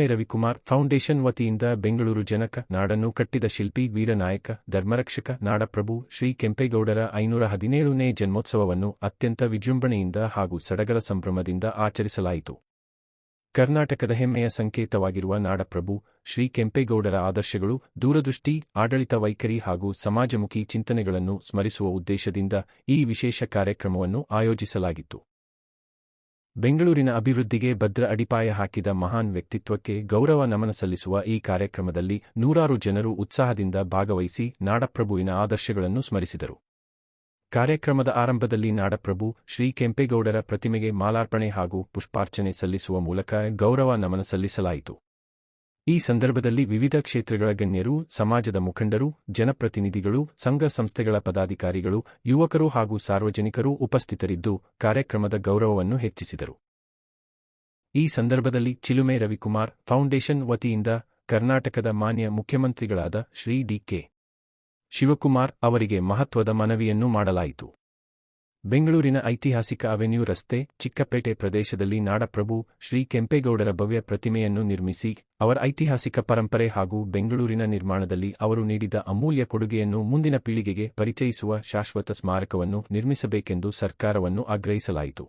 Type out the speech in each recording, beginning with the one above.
ಚಿಲುಮೆ Ravikumar foundation ವತಿಯಿಂದ ಬೆಂಗಳೂರು ಜನಕ ನಾಡನ್ನು ಕಟ್ಟಿದ ಶಿಲ್ಪಿ ವೀರನಾಯಕ ಧರ್ಮರಕ್ಷಕ ನಾಡಪ್ರಭು ಶ್ರೀ ಕೆಂಪೇಗೌಡರ 517ನೇ ಜನ್ಮೋತ್ಸವವನ್ನು ಅತ್ಯಂತ ವಿಜೃಂಭಣೆಯಿಂದ ಹಾಗೂ ಸಡಗರ ಸಂಭ್ರಮದಿಂದ ಆಚರಿಸಲಾಯಿತು. ಕರ್ನಾಟಕದ ಹೆಮ್ಮೆಯ ಸಂಕೇತವಾಗಿರುವ ನಾಡಪ್ರಭು ಶ್ರೀ ಕೆಂಪೇಗೌಡರ ಆದರ್ಶಗಳು, ದೂರದೃಷ್ಟಿ, ಆಡಳಿತ ವೈಖರಿ ಹಾಗೂ ಸಮಾಜಮುಖಿ ಚಿಂತನೆಗಳನ್ನು ಸ್ಮರಿಸುವ ಉದ್ದೇಶದಿಂದ ಈ ವಿಶೇಷ ಕಾರ್ಯಕ್ರಮವನ್ನು ಆಯೋಜಿಸಲಾಗಿತ್ತು. ಬೆಂಗಳೂರಿನ ಅಭಿವೃದ್ಧಿಗೆ ಭದ್ರ ಅಡಿಪಾಯ ಹಾಕಿದ ಮಹಾನ್ ವ್ಯಕ್ತಿತ್ವಕ್ಕೆ ಗೌರವ ನಮನ ಸಲ್ಲಿಸುವ ಈ ಕಾರ್ಯಕ್ರಮದಲ್ಲಿ ನೂರಾರು ಜನರು ಉತ್ಸಾಹದಿಂದ ಭಾಗವಹಿಸಿ ನಾಡಪ್ರಭುವಿನ ಆದರ್ಶಗಳನ್ನು ಸ್ಮರಿಸಿದರು. ಕಾರ್ಯಕ್ರಮದ ಆರಂಭದಲ್ಲಿ ನಾಡಪ್ರಭು ಶ್ರೀ ಕೆಂಪೇಗೌಡರ ಪ್ರತಿಮೆಗೆ ಮಾಲಾರ್ಪಣೆ ಹಾಗೂ ಪುಷ್ಪಾರ್ಚನೆ ಸಲ್ಲಿಸುವ ಮೂಲಕ ಗೌರವ ನಮನ ಸಲ್ಲಿಸಲಾಯಿತು. ಈ ಸಂದರ್ಭದಲ್ಲಿ ವಿವಿಧ ಕ್ಷೇತ್ರಗಳ ಗಣ್ಯರು, ಸಮಾಜದ ಮುಖಂಡರು, ಜನಪ್ರತಿನಿಧಿಗಳು, ಸಂಘ ಸಂಸ್ಥೆಗಳ ಪದಾಧಿಕಾರಿಗಳು, ಯುವಕರು ಹಾಗೂ ಸಾರ್ವಜನಿಕರು ಉಪಸ್ಥಿತರಿದ್ದು ಕಾರ್ಯಕ್ರಮದ ಗೌರವವನ್ನು ಹೆಚ್ಚಿಸಿದರು. ಈ ಸಂದರ್ಭದಲ್ಲಿ ಚಿಲುಮೆ ರವಿಕುಮಾರ್ ಫೌಂಡೇಶನ್ ವತಿಯಿಂದ ಕರ್ನಾಟಕದ ಮಾನ್ಯ ಮುಖ್ಯಮಂತ್ರಿಗಳಾದ ಶ್ರೀ ಡಿ.ಕೆ. ಶಿವಕುಮಾರ್ ಅವರಿಗೆ ಮಹತ್ವದ ಮನವಿಯನ್ನು ಮಾಡಲಾಯಿತು. ಬೆಂಗಳೂರಿನ ಐತಿಹಾಸಿಕ ಅವೆನ್ಯೂ ರಸ್ತೆ, ಚಿಕ್ಕಪೇಟೆ ಪ್ರದೇಶದಲ್ಲಿ ನಾಡಪ್ರಭು ಶ್ರೀ ಕೆಂಪೇಗೌಡರ ಭವ್ಯ ಪ್ರತಿಮೆಯನ್ನು ನಿರ್ಮಿಸಿ ಅವರ ಐತಿಹಾಸಿಕ ಪರಂಪರೆ ಹಾಗೂ ಬೆಂಗಳೂರಿನ ನಿರ್ಮಾಣದಲ್ಲಿ ಅವರು ನೀಡಿದ ಅಮೂಲ್ಯ ಕೊಡುಗೆಯನ್ನು ಮುಂದಿನ ಪೀಳಿಗೆಗೆ ಪರಿಚಯಿಸುವ ಶಾಶ್ವತ ಸ್ಮಾರಕವನ್ನು ನಿರ್ಮಿಸಬೇಕೆಂದು ಸರ್ಕಾರವನ್ನು ಆಗ್ರಹಿಸಲಾಯಿತು.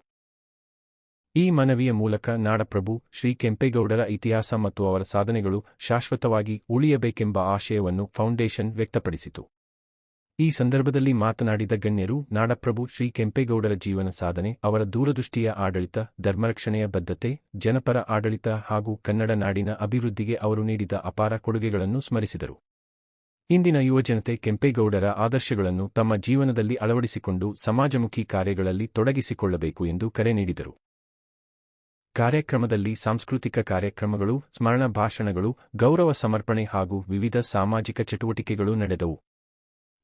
ಈ ಮನವಿಯ ಮೂಲಕ ನಾಡಪ್ರಭು ಶ್ರೀ ಕೆಂಪೇಗೌಡರ ಇತಿಹಾಸ ಮತ್ತು ಅವರ ಸಾಧನೆಗಳು ಶಾಶ್ವತವಾಗಿ ಉಳಿಯಬೇಕೆಂಬ ಆಶಯವನ್ನು ಫೌಂಡೇಶನ್ ವ್ಯಕ್ತಪಡಿಸಿತು. ಈ ಸಂದರ್ಭದಲ್ಲಿ ಮಾತನಾಡಿದ ಗಣ್ಯರು, ನಾಡಪ್ರಭು ಶ್ರೀ ಕೆಂಪೇಗೌಡರ ಜೀವನ ಸಾಧನೆ, ಅವರ ದೂರದೃಷ್ಟಿಯ ಆಡಳಿತ, ಧರ್ಮರಕ್ಷಣೆಯ ಬದ್ಧತೆ, ಜನಪರ ಆಡಳಿತ ಹಾಗೂ ಕನ್ನಡ ನಾಡಿನ ಅಭಿವೃದ್ಧಿಗೆ ಅವರು ನೀಡಿದ ಅಪಾರ ಕೊಡುಗೆಗಳನ್ನು ಸ್ಮರಿಸಿದರು. ಇಂದಿನ ಯುವಜನತೆ ಕೆಂಪೇಗೌಡರ ಆದರ್ಶಗಳನ್ನು ತಮ್ಮ ಜೀವನದಲ್ಲಿ ಅಳವಡಿಸಿಕೊಂಡು ಸಮಾಜಮುಖಿ ಕಾರ್ಯಗಳಲ್ಲಿ ತೊಡಗಿಸಿಕೊಳ್ಳಬೇಕು ಎಂದು ಕರೆ ನೀಡಿದರು. ಕಾರ್ಯಕ್ರಮದಲ್ಲಿ ಸಾಂಸ್ಕೃತಿಕ ಕಾರ್ಯಕ್ರಮಗಳು, ಸ್ಮರಣ ಭಾಷಣಗಳು, ಗೌರವ ಸಮರ್ಪಣೆ ಹಾಗೂ ವಿವಿಧ ಸಾಮಾಜಿಕ ಚಟುವಟಿಕೆಗಳು ನಡೆದವು.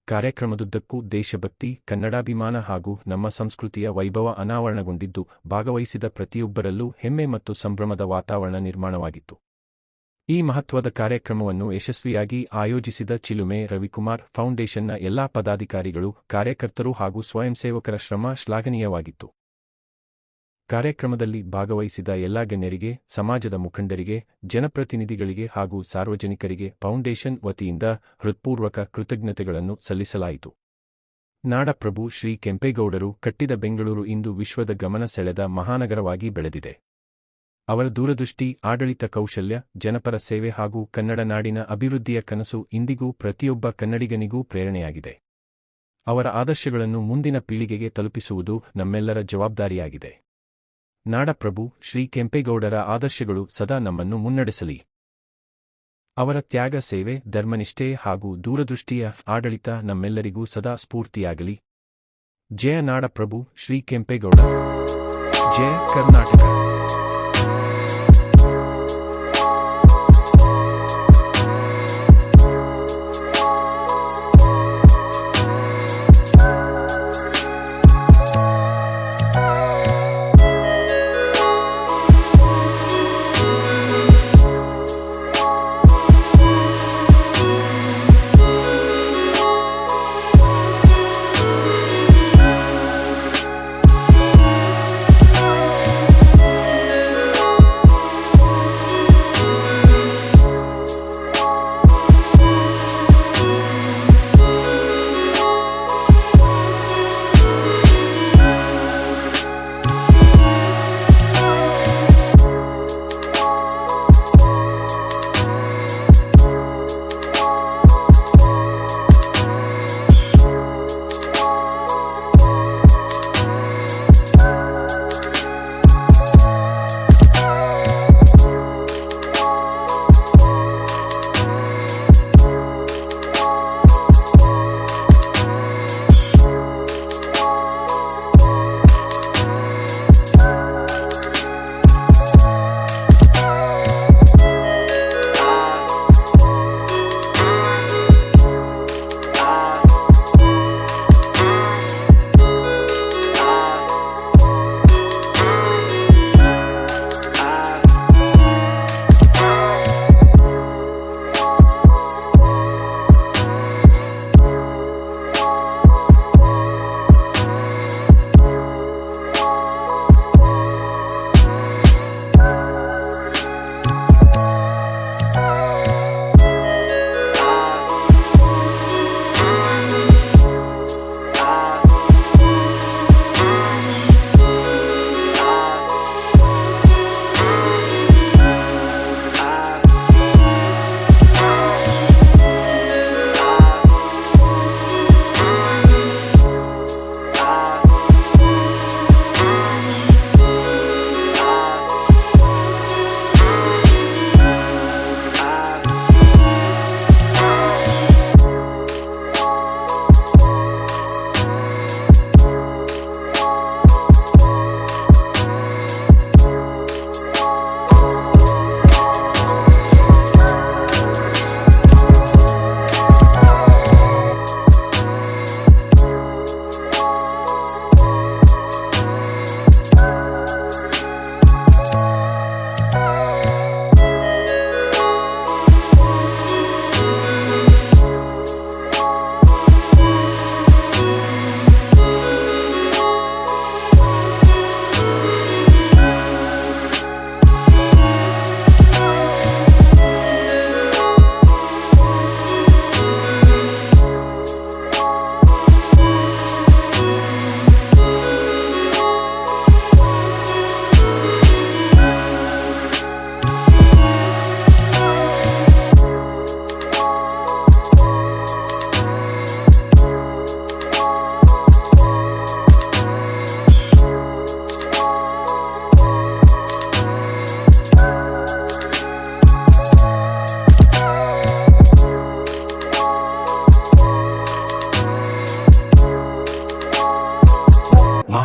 ಕಾರ್ಯಕ್ರಮದುದ್ದಕ್ಕೂ ದೇಶಭಕ್ತಿ, ಕನ್ನಡಾಭಿಮಾನ ಹಾಗೂ ನಮ್ಮ ಸಂಸ್ಕೃತಿಯ ವೈಭವ ಅನಾವರಣಗೊಂಡಿದ್ದು ಭಾಗವಹಿಸಿದ ಪ್ರತಿಯೊಬ್ಬರಲ್ಲೂ ಹೆಮ್ಮೆ ಮತ್ತು ಸಂಭ್ರಮದ ವಾತಾವರಣ ನಿರ್ಮಾಣವಾಗಿತ್ತು. ಈ ಮಹತ್ವದ ಕಾರ್ಯಕ್ರಮವನ್ನು ಯಶಸ್ವಿಯಾಗಿ ಆಯೋಜಿಸಿದ ಚಿಲುಮೆ ರವಿಕುಮಾರ್ ಫೌಂಡೇಶನ್ನ ಎಲ್ಲಾ ಪದಾಧಿಕಾರಿಗಳು, ಕಾರ್ಯಕರ್ತರು ಹಾಗೂ ಸ್ವಯಂಸೇವಕರ ಶ್ರಮ ಶ್ಲಾಘನೀಯವಾಗಿತ್ತು. ಕಾರ್ಯಕ್ರಮದಲ್ಲಿ ಭಾಗವಹಿಸಿದ ಎಲ್ಲಾ ಗಣ್ಯರಿಗೆ, ಸಮಾಜದ ಮುಖಂಡರಿಗೆ, ಜನಪ್ರತಿನಿಧಿಗಳಿಗೆ ಹಾಗೂ ಸಾರ್ವಜನಿಕರಿಗೆ ಫೌಂಡೇಶನ್ ವತಿಯಿಂದ ಹೃತ್ಪೂರ್ವಕ ಕೃತಜ್ಞತೆಗಳನ್ನು ಸಲ್ಲಿಸಲಾಯಿತು. ನಾಡಪ್ರಭು ಶ್ರೀ ಕೆಂಪೇಗೌಡರು ಕಟ್ಟಿದ ಬೆಂಗಳೂರು ಇಂದು ವಿಶ್ವದ ಗಮನ ಸೆಳೆದ ಮಹಾನಗರವಾಗಿ ಬೆಳೆದಿದೆ. ಅವರ ದೂರದೃಷ್ಟಿ, ಆಡಳಿತ ಕೌಶಲ್ಯ, ಜನಪರ ಸೇವೆ ಹಾಗೂ ಕನ್ನಡ ನಾಡಿನ ಅಭಿವೃದ್ಧಿಯ ಕನಸು ಇಂದಿಗೂ ಪ್ರತಿಯೊಬ್ಬ ಕನ್ನಡಿಗನಿಗೂ ಪ್ರೇರಣೆಯಾಗಿದೆ. ಅವರ ಆದರ್ಶಗಳನ್ನು ಮುಂದಿನ ಪೀಳಿಗೆಗೆ ತಲುಪಿಸುವುದು ನಮ್ಮೆಲ್ಲರ ಜವಾಬ್ದಾರಿಯಾಗಿದೆ. ನಾಡಪ್ರಭು ಶ್ರೀ ಕೆಂಪೇಗೌಡರ ಆದರ್ಶಗಳು ಸದಾ ನಮ್ಮನ್ನು ಮುನ್ನಡೆಸಲಿ. ಅವರ ತ್ಯಾಗ, ಸೇವೆ, ಧರ್ಮನಿಷ್ಠೆ ಹಾಗೂ ದೂರದೃಷ್ಟಿಯ ಆಡಳಿತ ನಮ್ಮೆಲ್ಲರಿಗೂ ಸದಾ ಸ್ಫೂರ್ತಿಯಾಗಲಿ. ಜಯ ನಾಡಪ್ರಭು ಶ್ರೀ ಕೆಂಪೇಗೌಡ. ಜಯ ಕರ್ನಾಟಕ.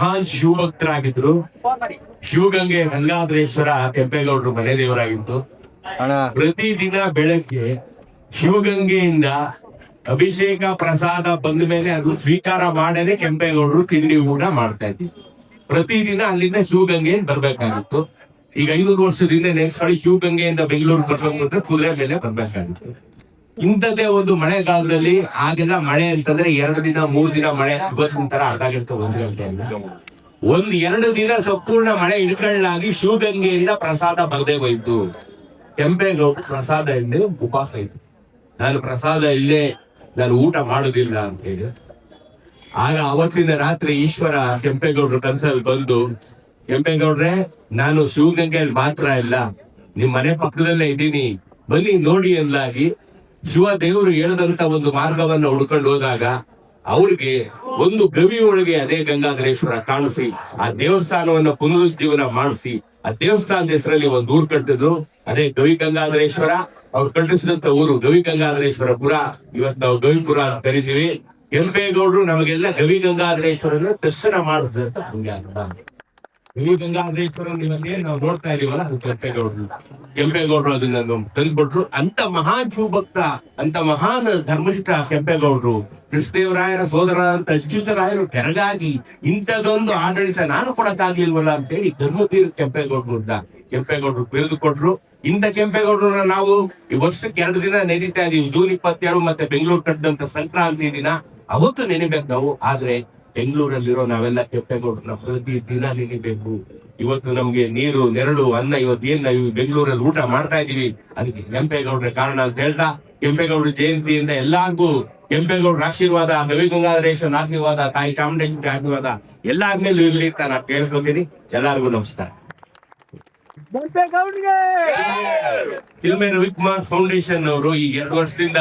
ಮಹಾನ್ ಶಿವಭಕ್ತರಾಗಿದ್ರು. ಶಿವಗಂಗೆ ಗಂಗಾಧರೇಶ್ವರ ಕೆಂಪೇಗೌಡರು ಮನೆ ದೇವರಾಗಿತ್ತು. ಪ್ರತಿದಿನ ಬೆಳಗ್ಗೆ ಶಿವಗಂಗೆಯಿಂದ ಅಭಿಷೇಕ ಪ್ರಸಾದ ಬಂದ ಮೇಲೆ ಅದು ಸ್ವೀಕಾರ ಮಾಡೇನೆ ಕೆಂಪೇಗೌಡರು ತಿಂಡಿ ಊಟ ಮಾಡ್ತಾ ಇದ್ವಿ. ಪ್ರತಿದಿನ ಅಲ್ಲಿಂದ ಶಿವಗಂಗೆ ಬರ್ಬೇಕಾಗಿತ್ತು. ಈಗ 500 ವರ್ಷದಿಂದ ನೆಕ್ಸ್ಟ್ ಶಿವಗಂಗೆಯಿಂದ ಬೆಂಗಳೂರು ಬರ್ಬೇಕು ಕುದುರೆ ಮೇಲೆ ಬರ್ಬೇಕಾಗಿತ್ತು. ಇಂಥದ್ದೇ ಒಂದು ಮಳೆಗಾಲದಲ್ಲಿ ಆಗೆಲ್ಲ ಮಳೆ ಅಂತಂದ್ರೆ 2 ದಿನ 3 ದಿನ ಮಳೆ, ಇವತ್ತಿನ ತರ ಅರ್ಧ ಗಂಟೆ 1 ಗಂಟೆ ಅಲ್ಲ, 1-2 ದಿನ ಸಂಪೂರ್ಣ ಮಳೆ ಇಳ್ಕೊಳ್ಳಾಗಿ ಶಿವಗಂಗೆಯಿಂದ ಪ್ರಸಾದ ಬರದೇ ಹೋಯ್ತು. ಕೆಂಪೇಗೌಡರು ಪ್ರಸಾದ ಇಲ್ಲದೆ ಉಪವಾಸ ಇತ್ತು. ನಾನು ಪ್ರಸಾದ ಇಲ್ಲೇ ನಾನು ಊಟ ಮಾಡುದಿಲ್ಲ ಅಂತ ಹೇಳಿ. ಆಗ ಅವತ್ತಿನ ರಾತ್ರಿ ಈಶ್ವರ ಕೆಂಪೇಗೌಡರು ಕನಸಲ್ಲಿ ಬಂದು, ಕೆಂಪೇಗೌಡ್ರೆ, ನಾನು ಶಿವಗಂಗೆಯಲ್ಲಿ ಮಾತ್ರ ಇಲ್ಲ, ನಿಮ್ ಮನೆ ಪಕ್ಕದಲ್ಲೇ ಇದ್ದೀನಿ, ಬನ್ನಿ ನೋಡಿ ಎಂದಾಗಿ ಶಿವ ದೇವರು ಹೇಳಿದಂತ ಒಂದು ಮಾರ್ಗವನ್ನ ಹುಡ್ಕೊಂಡು ಹೋದಾಗ ಅವ್ರಿಗೆ ಒಂದು ಗವಿ ಒಳಗೆ ಅದೇ ಗಂಗಾಧರೇಶ್ವರ ಕಾಣಿಸಿ ಆ ದೇವಸ್ಥಾನವನ್ನ ಪುನರುಜ್ಜೀವನ ಮಾಡಿಸಿ ಆ ದೇವಸ್ಥಾನದ ಹೆಸರಲ್ಲಿ ಒಂದು ಊರು ಕಟ್ಟಿದ್ರು. ಅದೇ ಗವಿ ಗಂಗಾಧರೇಶ್ವರ. ಅವ್ರು ಕಟ್ಟಿಸಿದಂತ ಊರು ಗವಿ ಗಂಗಾಧರೇಶ್ವರ ಪುರ. ಇವತ್ತು ನಾವು ಗವಿಪುರ ಅಂತ ಕರಿತೀವಿ. ಕೆಂಪೇಗೌಡರು ನಮಗೆಲ್ಲ ಗವಿ ಗಂಗಾಧರೇಶ್ವರನ ದರ್ಶನ ಮಾಡಿದ್ರು ಅಂತ ನಮ್ಗೆ ಅರ್ಥ. ಗವಿ ಗಂಗಾಧರೇಶ್ವರ ಇವತ್ತೇ ನಾವು ನೋಡ್ತಾ ಇದೀವಲ್ಲ, ಅದು ಕೆಂಪೇಗೌಡರು ಅದನ್ನ ತಂದ್ಬಿಟ್ರು. ಅಂತ ಮಹಾನ್ ಶಿವಭಕ್ತ, ಅಂತ ಮಹಾನ್ ಧರ್ಮನಿಷ್ಠ ಕೆಂಪೇಗೌಡರು, ಕೃಷ್ಣದೇವರಾಯರ ಸೋದರ ಅಂತ ಅಚ್ಯುತರಾಯರು ಕೆರಗಾಗಿ ಇಂಥದೊಂದು ಆಡಳಿತ ನಾನು ಕೊಡಕ್ಕಾಗ್ಲಿಲ್ವಲ್ಲ ಅಂತೇಳಿ ಧರ್ಮವೀರ ಕೆಂಪೇಗೌಡರು ಬಿರುದು ಕೊಟ್ರು. ಇಂಥ ಕೆಂಪೇಗೌಡರನ್ನ ನಾವು ಈ ವರ್ಷಕ್ಕೆ 2 ದಿನ ನೆನೀತಾ ಇದೀವಿ. ಜೂನ್ 27 ಮತ್ತೆ ಬೆಂಗಳೂರು ಕಟ್ಟಿದಂತ ಸಂಕ್ರಾಂತಿ ದಿನ ಅವತ್ತು ನೆನಿಬೇಕು ನಾವು. ಆದ್ರೆ ಬೆಂಗಳೂರಲ್ಲಿರೋ ನಾವೆಲ್ಲ ಕೆಂಪೇಗೌಡರನ್ನ ಪ್ರತಿ ದಿನ ನೆನಿಬೇಕು. ಇವತ್ತು ನಮ್ಗೆ ನೀರು, ನೆರಳು, ಅನ್ನ ಇವತ್ತು ಏನ್ ನಾವು ಬೆಂಗಳೂರಲ್ಲಿ ಊಟ ಮಾಡ್ತಾ ಇದೀವಿ, ಅದಕ್ಕೆ ಕೆಂಪೇಗೌಡರ ಕಾರಣ ಅಂತ ಹೇಳ್ತಾ, ಕೆಂಪೇಗೌಡರ ಜಯಂತಿಯಿಂದ ಎಲ್ಲಾರ್ಗೂ ಕೆಂಪೇಗೌಡರ ಆಶೀರ್ವಾದ, ಗವಿ ಗಂಗಾಧರೇಶ್ವರನ ಆಶೀರ್ವಾದ, ತಾಯಿ ಚಾಮುಂಡೇಶ್ವರಿ ಆಶೀರ್ವಾದ ಎಲ್ಲಾದ್ಮೇಲೆ ಇರ್ಲಿ ಅಂತ ನಾನು ಕೇಳ್ಕೊತೀನಿ. ಎಲ್ಲಾರ್ಗು ನಮಸ್ಕಾರ. ಚಿಲ್ಮೆ ರವಿಕುಮಾರ್ ಫೌಂಡೇಶನ್ ಅವರು ಈ 2 ವರ್ಷದಿಂದ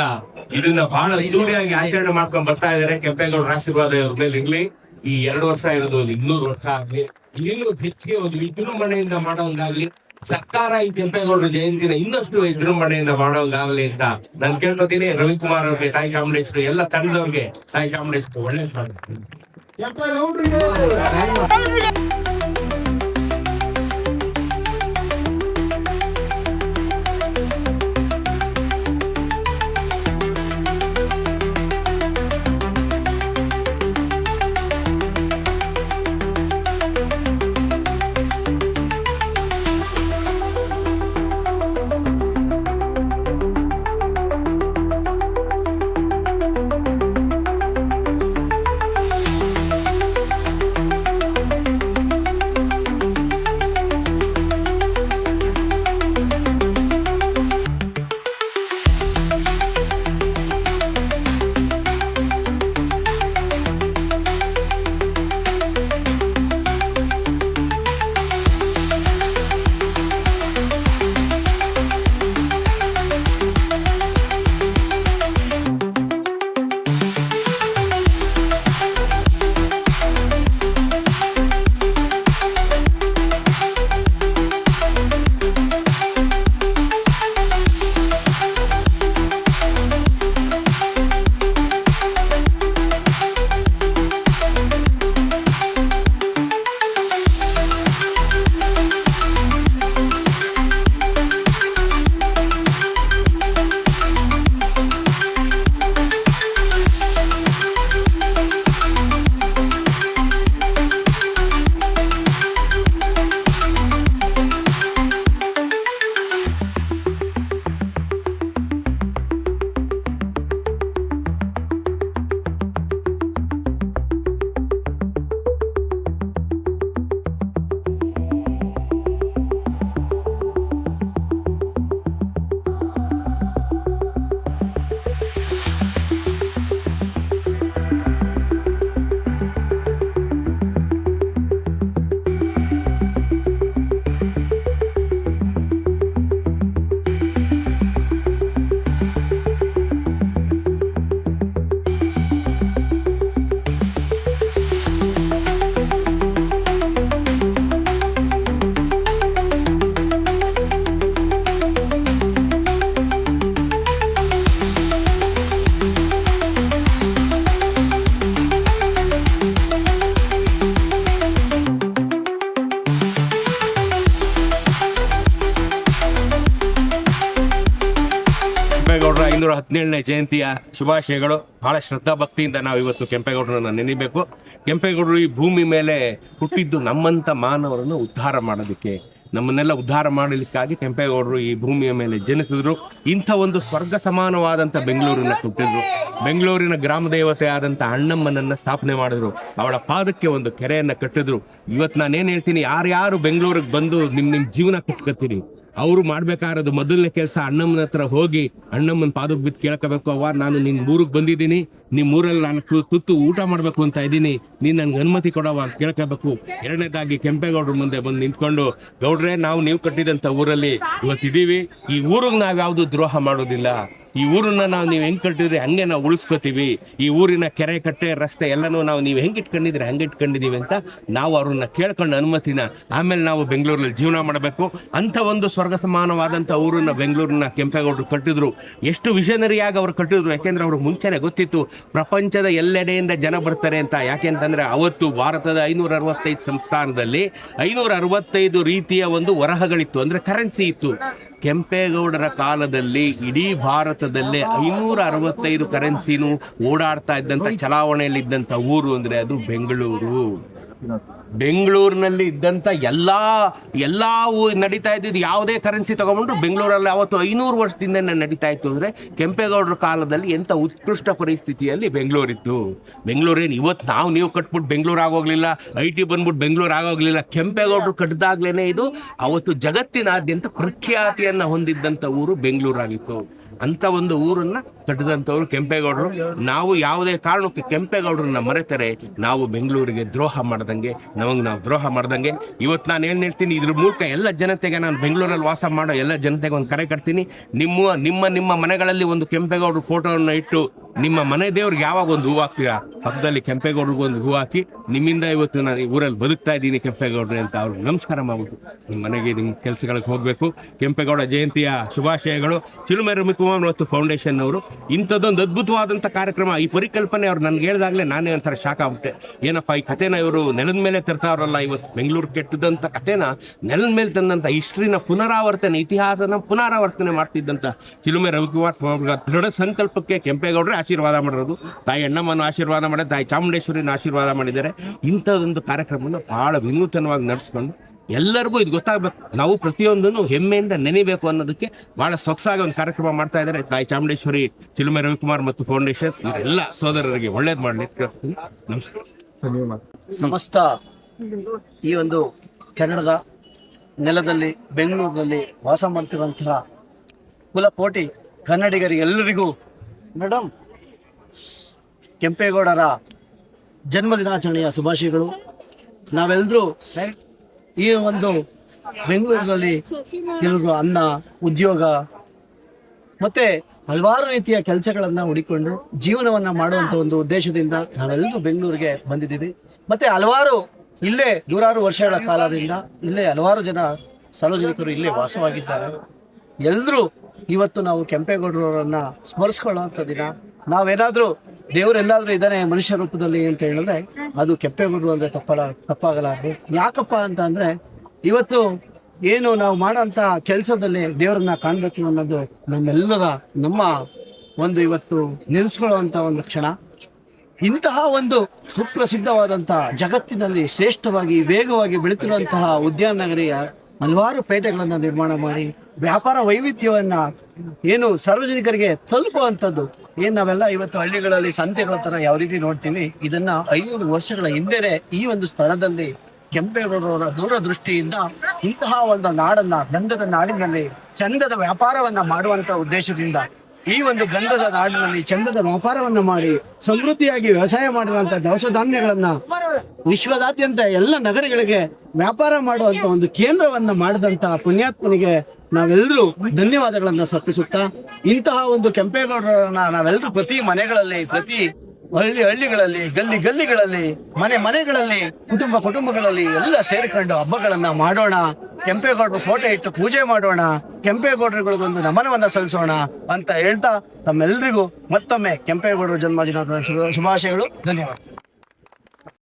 ಇದನ್ನ ಬಹಳ ಇದ್ದೂರಿಯಾಗಿ ಆಚರಣೆ ಮಾಡ್ಕೊಂಡ್ ಬರ್ತಾ ಇದಾರೆ. ಕೆಂಪೇಗೌಡರ ಆಶೀರ್ವಾದ ಇವ್ರ ಮೇಲೆ ಇರ್ಲಿ. ಈ 2 ವರ್ಷ ಇರೋದು 200 ವರ್ಷ ಆಗ್ಲಿ, ಇನ್ನೂ ಹೆಚ್ಚಿಗೆ ಒಂದು ವಿಜೃಂಭಣೆಯಿಂದ ಮಾಡೋಂಗಾಗ್ಲಿ, ಸರ್ಕಾರ ಈ ಕೆಂಪೇಗೌಡರ ಜಯಂತಿನ ಇನ್ನಷ್ಟು ವಿಜೃಂಭಣೆಯಿಂದ ಮಾಡೋಂಗಾಗ್ಲಿ ಅಂತ ನಾನು ಕೇಳ್ಕೊತೀನಿ. ರವಿಕುಮಾರ್ ಅವ್ರಿಗೆ, ತಾಯಿ ಚಾಮುಂಡೇಶ್ವರಿ ಎಲ್ಲ ತಂಡದವ್ರಿಗೆ ತಾಯಿ ಚಾಮುಂಡೇಶ್ವರಿ ಒಳ್ಳೇದ್ ಮಾಡ್ತೀನಿ. 17ನೇ ಜಯಂತಿಯ ಶುಭಾಶಯಗಳು. ಬಹಳ ಶ್ರದ್ಧಾ ಭಕ್ತಿಯಿಂದ ನಾವು ಇವತ್ತು ಕೆಂಪೇಗೌಡರನ್ನ ನೆನೆಯಬೇಕು. ಕೆಂಪೇಗೌಡರು ಈ ಭೂಮಿ ಮೇಲೆ ಹುಟ್ಟಿದ್ದು ನಮ್ಮಂಥ ಮಾನವರನ್ನು ಉದ್ಧಾರ ಮಾಡೋದಕ್ಕೆ, ನಮ್ಮನ್ನೆಲ್ಲ ಉದ್ಧಾರ ಮಾಡಲಿಕ್ಕಾಗಿ ಕೆಂಪೇಗೌಡರು ಈ ಭೂಮಿಯ ಮೇಲೆ ಜನಿಸಿದ್ರು. ಇಂಥ ಒಂದು ಸ್ವರ್ಗ ಸಮಾನವಾದಂಥ ಬೆಂಗಳೂರನ್ನ ಕೊಟ್ಟಿದ್ರು. ಬೆಂಗಳೂರಿನ ಗ್ರಾಮ ದೇವತೆ ಆದಂಥ ಅಣ್ಣಮ್ಮನನ್ನ ಸ್ಥಾಪನೆ ಮಾಡಿದ್ರು. ಅವಳ ಪಾದಕ್ಕೆ ಒಂದು ಕೆರೆಯನ್ನು ಕಟ್ಟಿದ್ರು. ಇವತ್ತು ನಾನೇನು ಹೇಳ್ತೀನಿ, ಯಾರ್ಯಾರು ಬೆಂಗಳೂರಿಗೆ ಬಂದು ನಿಮ್ಮ ಜೀವನ ಕಟ್ಕೊತೀರಿ, ಅವರು ಮಾಡ್ಬೇಕಾಗಿರೋದು ಮೊದಲನೇ ಕೆಲಸ ಅಣ್ಣಮ್ಮನ ಹತ್ರ ಹೋಗಿ ಅಣ್ಣಮ್ಮನ ಪಾದಕ್ಕೆ ಬಿದ್ದು ಕೇಳ್ಕೋಬೇಕು, ಅವ್ವ ನಾನು ನಿನ್ನ ಊರಿಗೆ ಬಂದಿದ್ದೀನಿ, ನಿಮ್ಮ ಊರಲ್ಲಿ ನಾನು ತುತ್ತು ಊಟ ಮಾಡಬೇಕು ಅಂತ ಇದ್ದೀನಿ, ನೀನು ನನ್ಗೆ ಅನುಮತಿ ಕೊಡವ ಅಂತ ಕೇಳ್ಕೋಬೇಕು. ಎರಡನೇದಾಗಿ ಕೆಂಪೇಗೌಡರ ಮುಂದೆ ಬಂದು ನಿಂತ್ಕೊಂಡು, ಗೌಡ್ರೆ ನೀವು ಕಟ್ಟಿದಂಥ ಊರಲ್ಲಿ ಇವತ್ತಿದ್ದೀವಿ, ಈ ಊರಿಗೆ ನಾವು ಯಾವುದು ದ್ರೋಹ ಮಾಡೋದಿಲ್ಲ, ಈ ಊರನ್ನ ನೀವು ಹೆಂಗೆ ಕಟ್ಟಿದ್ರಿ ಹಂಗೆ ನಾವು ಉಳಿಸ್ಕೋತೀವಿ, ಈ ಊರಿನ ಕೆರೆ ಕಟ್ಟೆ ರಸ್ತೆ ಎಲ್ಲನೂ ನೀವು ಹೆಂಗೆ ಇಟ್ಕೊಂಡಿದ್ರಿ ಹಂಗೆ ಇಟ್ಕೊಂಡಿದ್ದೀವಿ ಅಂತ ನಾವು ಅವ್ರನ್ನ ಕೇಳ್ಕೊಂಡು ಅನುಮತಿನ ಆಮೇಲೆ ನಾವು ಬೆಂಗಳೂರಲ್ಲಿ ಜೀವನ ಮಾಡಬೇಕು. ಅಂಥ ಒಂದು ಸ್ವರ್ಗ ಸಮಾನವಾದಂಥ ಊರನ್ನ ಬೆಂಗಳೂರನ್ನ ಕೆಂಪೇಗೌಡರು ಕಟ್ಟಿದ್ರು. ಎಷ್ಟು ವಿಷನರಿಯಾಗಿ ಅವ್ರು ಕಟ್ಟಿದ್ರು, ಯಾಕೆಂದ್ರೆ ಅವ್ರಿಗೆ ಮುಂಚೆನೆ ಗೊತ್ತಿತ್ತು ಪ್ರಪಂಚದ ಎಲ್ಲೆಡೆಯಿಂದ ಜನ ಬರ್ತಾರೆ ಅಂತ. ಯಾಕೆಂತಂದ್ರೆ ಅವತ್ತು ಭಾರತದ 565 ಸಂಸ್ಥಾನದಲ್ಲಿ 565 ರೀತಿಯ ಒಂದು ವರಹಗಳಿತ್ತು, ಅಂದ್ರೆ ಕರೆನ್ಸಿ ಇತ್ತು. ಕೆಂಪೇಗೌಡರ ಕಾಲದಲ್ಲಿ ಇಡೀ ಭಾರತದಲ್ಲೇ 565 ಕರೆನ್ಸಿನೂ ಓಡಾಡ್ತಾ ಇದ್ದಂಥ ಚಲಾವಣೆಯಲ್ಲಿದ್ದಂಥ ಊರು ಅಂದರೆ ಅದು ಬೆಂಗಳೂರು. ಬೆಂಗಳೂರಿನಲ್ಲಿ ಇದ್ದಂಥ ಎಲ್ಲ ನಡೀತಾ ಇದ್ದಿದ್ದು ಯಾವುದೇ ಕರೆನ್ಸಿ ತಗೊಂಡ್ರು ಬೆಂಗಳೂರಲ್ಲಿ ಅವತ್ತು 500 ವರ್ಷದಿಂದ ನಡೀತಾ ಇತ್ತು. ಅಂದರೆ ಕೆಂಪೇಗೌಡರ ಕಾಲದಲ್ಲಿ ಎಂಥ ಉತ್ಕೃಷ್ಟ ಪರಿಸ್ಥಿತಿಯಲ್ಲಿ ಬೆಂಗಳೂರಿತ್ತು. ಬೆಂಗಳೂರೇನು ಇವತ್ತು ನೀವು ಕಟ್ಬಿಟ್ಟು ಬೆಂಗಳೂರು ಆಗೋಗ್ಲಿಲ್ಲ, IT ಬಂದ್ಬಿಟ್ಟು ಬೆಂಗಳೂರು ಆಗೋಗ್ಲಿಲ್ಲ. ಕೆಂಪೇಗೌಡರು ಕಟ್ಟಿದಾಗ್ಲೇ ಇದು ಅವತ್ತು ಜಗತ್ತಿನಾದ್ಯಂತ ಪ್ರಖ್ಯಾತಿಯನ್ನು ಹೊಂದಿದ್ದಂಥ ಊರು ಬೆಂಗಳೂರಾಗಿತ್ತು. ಅಂಥ ಒಂದು ಊರನ್ನ ಕಟ್ಟಿದಂಥವ್ರು ಕೆಂಪೇಗೌಡರು. ನಾವು ಯಾವುದೇ ಕಾರಣಕ್ಕೆ ಕೆಂಪೇಗೌಡರನ್ನ ಮರೆತರೆ ನಾವು ಬೆಂಗಳೂರಿಗೆ ದ್ರೋಹ ಮಾಡ್ದಂಗೆ, ನಾವು ದ್ರೋಹ ಮಾಡ್ದಂಗೆ. ಇವತ್ತು ನಾನು ಏನು ಹೇಳ್ತೀನಿ, ಇದ್ರ ಮೂಲಕ ಎಲ್ಲ ಜನತೆಗೆ, ನಾನು ಬೆಂಗಳೂರಲ್ಲಿ ವಾಸ ಮಾಡೋ ಎಲ್ಲ ಜನತೆಗೆ ಒಂದು ಕರೆ ಕಟ್ತೀನಿ. ನಿಮ್ಮ ಮನೆಗಳಲ್ಲಿ ಒಂದು ಕೆಂಪೇಗೌಡರ ಫೋಟೋವನ್ನು ಇಟ್ಟು ನಿಮ್ಮ ಮನೆ ದೇವ್ರಿಗೆ ಯಾವಾಗ ಒಂದು ಹೂ ಹಾಕ್ತೀರಾ, ಪಕ್ಕದಲ್ಲಿ ಕೆಂಪೇಗೌಡರಿಗೂ ಒಂದು ಹೂ ಹಾಕಿ, ನಿಮ್ಮಿಂದ ಇವತ್ತು ನಾನು ಈ ಊರಲ್ಲಿ ಬದುಕ್ತಾ ಇದ್ದೀನಿ ಕೆಂಪೇಗೌಡ್ರೆ ಅಂತ ಅವ್ರಿಗೆ ನಮಸ್ಕಾರ ಮಾಡ್ಬಿಟ್ಟು ನಿಮ್ಮ ಮನೆಗೆ ನಿಮ್ಮ ಕೆಲಸಗಳಿಗೆ ಹೋಗಬೇಕು. ಕೆಂಪೇಗೌಡ ಜಯಂತಿಯ ಶುಭಾಶಯಗಳು. ಚಿಲುಮೆ ರವಿಕುಮಾರ್ ಮತ್ತು ಫೌಂಡೇಶನ್ ಅವರು ಇಂಥದ್ದೊಂದು ಅದ್ಭುತವಾದಂಥ ಕಾರ್ಯಕ್ರಮ, ಈ ಪರಿಕಲ್ಪನೆ ಅವ್ರು ನನಗೆ ಹೇಳಿದಾಗಲೇ ನಾನೇ ಒಂಥರ ಶಾಕ್ ಆಗ್ಬಿಟ್ಟೆ. ಏನಪ್ಪ ಈ ಕಥೆನ ಇವರು ನೆಲದ ಮೇಲೆ ತರ್ತಾವ್ರಲ್ಲ, ಇವತ್ತು ಬೆಂಗಳೂರು ಕೆಟ್ಟದಂಥ ಕಥೆನ ನೆಲದ ಮೇಲೆ ತಂದಂಥ ಹಿಸ್ಟ್ರಿನ ಪುನರಾವರ್ತನೆ, ಇತಿಹಾಸನ ಪುನರಾವರ್ತನೆ ಮಾಡ್ತಿದ್ದಂಥ ಚಿಲುಮೆ ರವಿಕುಮಾರ್ ದೃಢ ಸಂಕಲ್ಪಕ್ಕೆ ಕೆಂಪೇಗೌಡರೇ ಆಶೀರ್ವಾದ ಮಾಡಿರೋದು. ತಾಯಿ ಅಣ್ಣಮ್ಮನ ಆಶೀರ್ವಾದ ಮಾಡಿದ, ತಾಯಿ ಚಾಮುಂಡೇಶ್ವರಿನ ಆಶೀರ್ವಾದ ಮಾಡಿದ್ದಾರೆ. ಇಂಥದ್ದೊಂದು ಕಾರ್ಯಕ್ರಮವನ್ನು ಬಹಳ ವಿನೂತನವಾಗಿ ನಡೆಸ್ಕೊಂಡು ಎಲ್ಲರಿಗೂ ಇದು ಗೊತ್ತಾಗಬೇಕು, ನಾವು ಪ್ರತಿಯೊಂದನ್ನು ಹೆಮ್ಮೆಯಿಂದ ನೆನೆಯಬೇಕು ಅನ್ನೋದಕ್ಕೆ ಬಹಳ ಸೊಗಸಾಗಿ ಒಂದು ಕಾರ್ಯಕ್ರಮ ಮಾಡ್ತಾ ಇದ್ದಾರೆ. ತಾಯಿ ಚಾಮುಂಡೇಶ್ವರಿ, ಚಿಲುಮೆ ರವಿಕುಮಾರ್ ಮತ್ತು ಫೌಂಡೇಶನ್ ಇವರೆಲ್ಲ ಸೋದರರಿಗೆ ಒಳ್ಳೇದು ಮಾಡಲಿಕ್ಕೆ ನಮಸ್ಕಾರ. ಸಮಸ್ತ ಈ ಒಂದು ಕನ್ನಡದ ನೆಲದಲ್ಲಿ ಬೆಂಗಳೂರಿನಲ್ಲಿ ವಾಸ ಮಾಡ್ತಿರುವಂತಹ ಕುಲಕೋಟಿ ಕನ್ನಡಿಗರಿಗೆಲ್ಲರಿಗೂ ಮೇಡಮ್ ಕೆಂಪೇಗೌಡರ ಜನ್ಮದಿನಾಚರಣೆಯ ಶುಭಾಶಯಗಳು. ನಾವೆಲ್ಲರೂ ಈ ಒಂದು ಬೆಂಗಳೂರಿನಲ್ಲಿ ಕೆಲವರು ಅನ್ನ, ಉದ್ಯೋಗ ಮತ್ತೆ ಹಲವಾರು ರೀತಿಯ ಕೆಲಸಗಳನ್ನು ಹುಡುಕೊಂಡು ಜೀವನವನ್ನ ಮಾಡುವಂಥ ಒಂದು ಉದ್ದೇಶದಿಂದ ನಾವೆಲ್ಲರೂ ಬೆಂಗಳೂರಿಗೆ ಬಂದಿದ್ದೀವಿ. ಮತ್ತೆ ಹಲವಾರು ಇಲ್ಲೇ ನೂರಾರು ವರ್ಷಗಳ ಕಾಲದಿಂದ ಇಲ್ಲೇ ಹಲವಾರು ಜನ ಸಾರ್ವಜನಿಕರು ಇಲ್ಲೇ ವಾಸವಾಗಿದ್ದಾರೆ. ಎಲ್ಲರೂ ಇವತ್ತು ನಾವು ಕೆಂಪೇಗೌಡರವರನ್ನ ಸ್ಮರಿಸ್ಕೊಳ್ಳುವಂಥ ದಿನ. ನಾವೇನಾದರೂ ದೇವರೆಲ್ಲಾದ್ರೂ ಇದ್ದಾನೆ ಮನುಷ್ಯ ರೂಪದಲ್ಲಿ ಅಂತ ಹೇಳಿದ್ರೆ ಅದು ಕೆಂಪೇಗೌಡರು ಅಂದರೆ ತಪ್ಪಾಗಲಾರದು. ಯಾಕಪ್ಪ ಅಂತ ಅಂದರೆ ಇವತ್ತು ಏನು ನಾವು ಮಾಡೋಂಥ ಕೆಲಸದಲ್ಲಿ ದೇವರನ್ನ ಕಾಣಬೇಕು ಅನ್ನೋದು ನಮ್ಮ ಒಂದು ಇವತ್ತು ನೆನೆಸ್ಕೊಳ್ಳುವಂಥ ಒಂದು ಕ್ಷಣ. ಇಂತಹ ಒಂದು ಸುಪ್ರಸಿದ್ಧವಾದಂತಹ ಜಗತ್ತಿನಲ್ಲಿ ಶ್ರೇಷ್ಠವಾಗಿ ವೇಗವಾಗಿ ಬೆಳೀತಿರುವಂತಹ ಉದ್ಯಾನ ನಗರಿಯ ಹಲವಾರು ಪೇಟೆಗಳನ್ನು ನಿರ್ಮಾಣ ಮಾಡಿ ವ್ಯಾಪಾರ ವೈವಿಧ್ಯವನ್ನ ಏನು ಸಾರ್ವಜನಿಕರಿಗೆ ತಲುಪುವಂಥದ್ದು ಏನು ನಾವೆಲ್ಲ ಇವತ್ತು ಹಳ್ಳಿಗಳಲ್ಲಿ ಸಂತೆಗಳ ಥರ ಯಾವ ರೀತಿ ನೋಡ್ತೀವಿ, ಇದನ್ನ 500 ವರ್ಷಗಳ ಹಿಂದೆನೆ ಈ ಒಂದು ಸ್ಥಳದಲ್ಲಿ ಕೆಂಪೇಗೌಡರವರ ದೂರದೃಷ್ಟಿಯಿಂದ ಇಂತಹ ಒಂದು ನಾಡನ್ನ, ಗಂಧದ ನಾಡಿನಲ್ಲಿ ಚಂದದ ವ್ಯಾಪಾರವನ್ನ ಮಾಡುವಂತ ಉದ್ದೇಶದಿಂದ ಈ ಒಂದು ಗಂಧದ ನಾಡಿನಲ್ಲಿ ಚಂದದ ವ್ಯಾಪಾರವನ್ನ ಮಾಡಿ ಸಮೃದ್ಧಿಯಾಗಿ ವ್ಯವಸಾಯ ಮಾಡಿರುವಂತಹ ದವಸ ಧಾನ್ಯಗಳನ್ನ ವಿಶ್ವದಾದ್ಯಂತ ಎಲ್ಲ ನಗರಗಳಿಗೆ ವ್ಯಾಪಾರ ಮಾಡುವಂತ ಒಂದು ಕೇಂದ್ರವನ್ನ ಮಾಡಿದಂತಹ ಪುಣ್ಯಾತ್ಮನಿಗೆ ನಾವೆಲ್ಲರೂ ಧನ್ಯವಾದಗಳನ್ನ ಸಮರ್ಪಿಸುತ್ತಾ, ಇಂತಹ ಒಂದು ಕೆಂಪೇಗೌಡರನ್ನ ನಾವೆಲ್ಲರೂ ಪ್ರತಿ ಮನೆಗಳಲ್ಲಿ, ಪ್ರತಿ ಹಳ್ಳಿಗಳಲ್ಲಿ, ಗಲ್ಲಿಗಳಲ್ಲಿ, ಮನೆಗಳಲ್ಲಿ, ಕುಟುಂಬಗಳಲ್ಲಿ ಎಲ್ಲ ಸೇರಿಕೊಂಡು ಹಬ್ಬಗಳನ್ನ ಮಾಡೋಣ. ಕೆಂಪೇಗೌಡರು ಫೋಟೋ ಇಟ್ಟು ಪೂಜೆ ಮಾಡೋಣ, ಕೆಂಪೇಗೌಡರುಗಳಿಗೊಂದು ನಮನವನ್ನ ಸಲ್ಲಿಸೋಣ ಅಂತ ಹೇಳ್ತಾ ತಮ್ಮೆಲ್ಲರಿಗೂ ಮತ್ತೊಮ್ಮೆ ಕೆಂಪೇಗೌಡರ ಜನ್ಮದಿನದ ಶುಭಾಶಯಗಳು. ಧನ್ಯವಾದ.